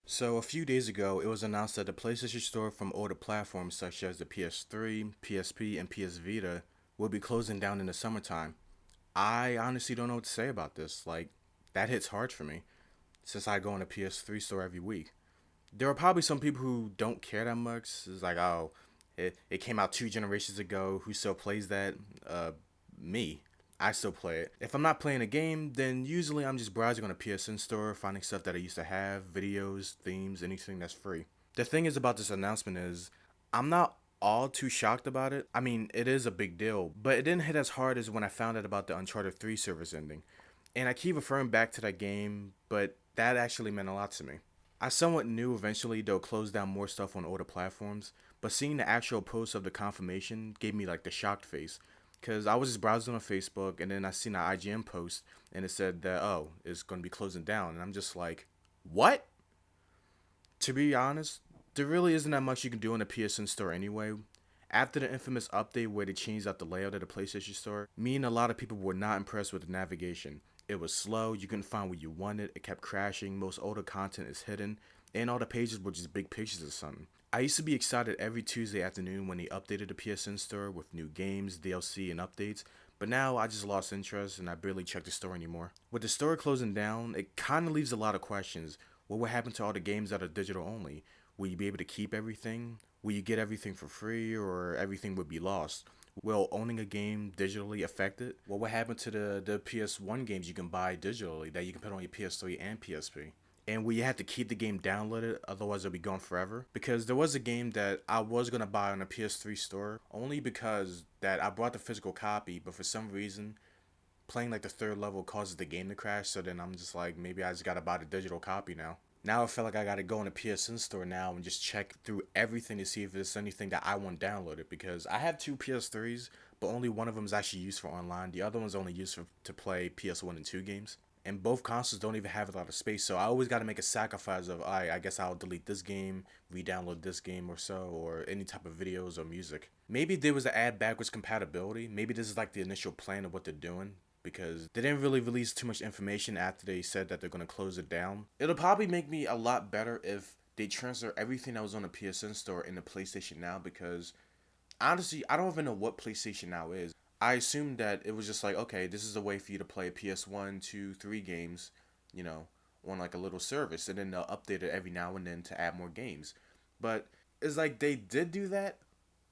So a few days ago, it was announced that the PlayStation Store from older platforms such as the PS3, PSP, and PS Vita will be closing down in the summertime. I honestly don't know what to say about this. Like, that hits hard for me since I go in a PS3 store every week. There are probably some people who don't care that much. It's like, oh, it came out 2 generations ago. Who still plays that? Uh, Me. I still play it. If I'm not playing a game, then usually I'm just browsing on a PSN store, finding stuff that I used to have, videos, themes, anything that's free. The thing is about this announcement is I'm not all too shocked about it. I mean, it is a big deal, but it didn't hit as hard as when I found out about the Uncharted 3 service ending. And I keep referring back to that game, but that actually meant a lot to me. I somewhat knew eventually they'll close down more stuff on older platforms, but seeing the actual post of the confirmation gave me like the shocked face. Cause I was just browsing on Facebook and then I seen an IGN post and it said that it's gonna be closing down and I'm just like, what? To be honest, there really isn't that much you can do in the PSN store anyway. After the infamous update where they changed out the layout of the PlayStation Store, me and a lot of people were not impressed with the navigation. It was slow, you couldn't find what you wanted, it kept crashing, most older content is hidden, and all the pages were just big pictures of something. I used to be excited every Tuesday afternoon when they updated the PSN store with new games, DLC, and updates, but now I just lost interest and I barely check the store anymore. With the store closing down, it kinda leaves a lot of questions. What will happen to all the games that are digital only? Will you be able to keep everything? Will you get everything for free or everything would be lost? Will owning a game digitally affect it? What would happen to the PS1 games you can buy digitally that you can put on your PS3 and PSP? And will you have to keep the game downloaded, otherwise it'll be gone forever? Because there was a game that I was gonna buy on a PS3 store only because that I bought the physical copy, but for some reason playing like the third level causes the game to crash. So then I'm just like, maybe I just gotta buy the digital copy now. Now I feel like I gotta go in the PSN store now and just check through everything to see if there's anything that I want downloaded because I have two PS3s, but only one of them is actually used for online. The other one's only used to play PS1 and 2 games. And both consoles don't even have a lot of space, so I always got to make a sacrifice of, I guess I'll delete this game, re-download this game or so, or any type of videos or music. Maybe there was to add backwards compatibility. Maybe this is like the initial plan of what they're doing because they didn't really release too much information after they said that they're going to close it down. It'll probably make me a lot better if they transfer everything that was on the PSN store into PlayStation Now because honestly, I don't even know what PlayStation Now is. I assumed that it was just like, okay, this is a way for you to play PS1, 2, 3 games, you know, on like a little service, and then they'll update it every now and then to add more games. But it's like they did do that,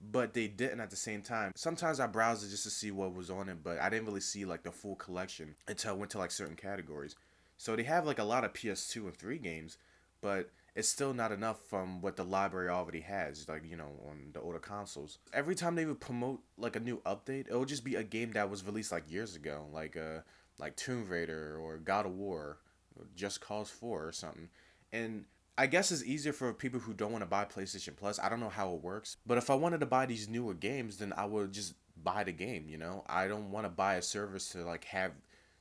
but they didn't at the same time. Sometimes I browsed it just to see what was on it, but I didn't really see like the full collection until I went to like certain categories. So they have like a lot of PS2 and 3 games, but it's still not enough from what the library already has, like, you know, on the older consoles. Every time they would promote like a new update, it would just be a game that was released like years ago, like Tomb Raider or God of War, or Just Cause 4 or something. And I guess it's easier for people who don't want to buy PlayStation Plus. I don't know how it works, but if I wanted to buy these newer games, then I would just buy the game, you know? I don't want to buy a service to like have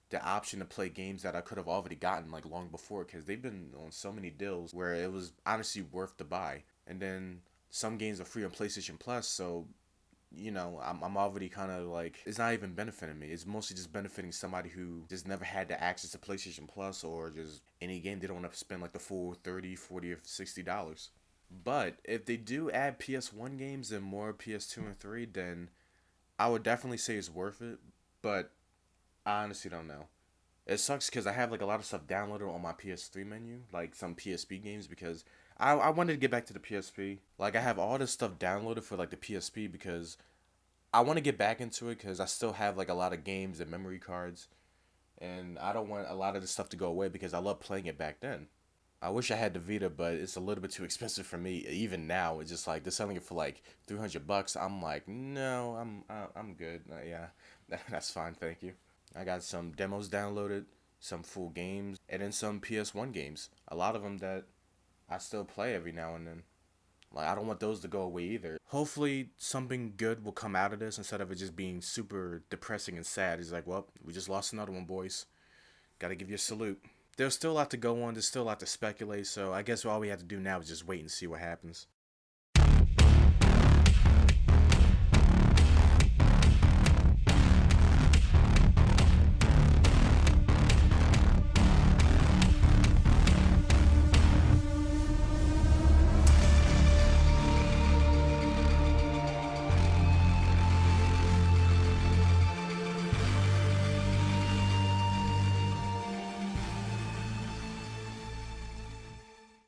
the option to play games that I could have already gotten like long before because they've been on so many deals where it was honestly worth the buy. And then some games are free on PlayStation Plus, so you know, I'm already kind of like, it's not even benefiting me. It's mostly just benefiting somebody who just never had the access to PlayStation Plus or just any game they don't want to spend like the full 30, 40, or $60. But if they do add PS1 games and more PS2 and 3, then I would definitely say it's worth it. But I honestly don't know. It sucks because I have like a lot of stuff downloaded on my PS3 menu, like some PSP games because I wanted to get back to the PSP. Like I have all this stuff downloaded for like the PSP because I want to get back into it because I still have like a lot of games and memory cards, and I don't want a lot of this stuff to go away because I love playing it back then. I wish I had the Vita, but it's a little bit too expensive for me. Even now, it's just like they're selling it for like $300. I'm like, no, I'm good. Yeah, that's fine, thank you. I got some demos downloaded, some full games, and then some PS1 games. A lot of them that I still play every now and then. Like I don't want those to go away either. Hopefully something good will come out of this instead of it just being super depressing and sad. It's like, well, we just lost another one, boys. Gotta give you a salute. There's still a lot to go on. There's still a lot to speculate. So I guess all we have to do now is just wait and see what happens.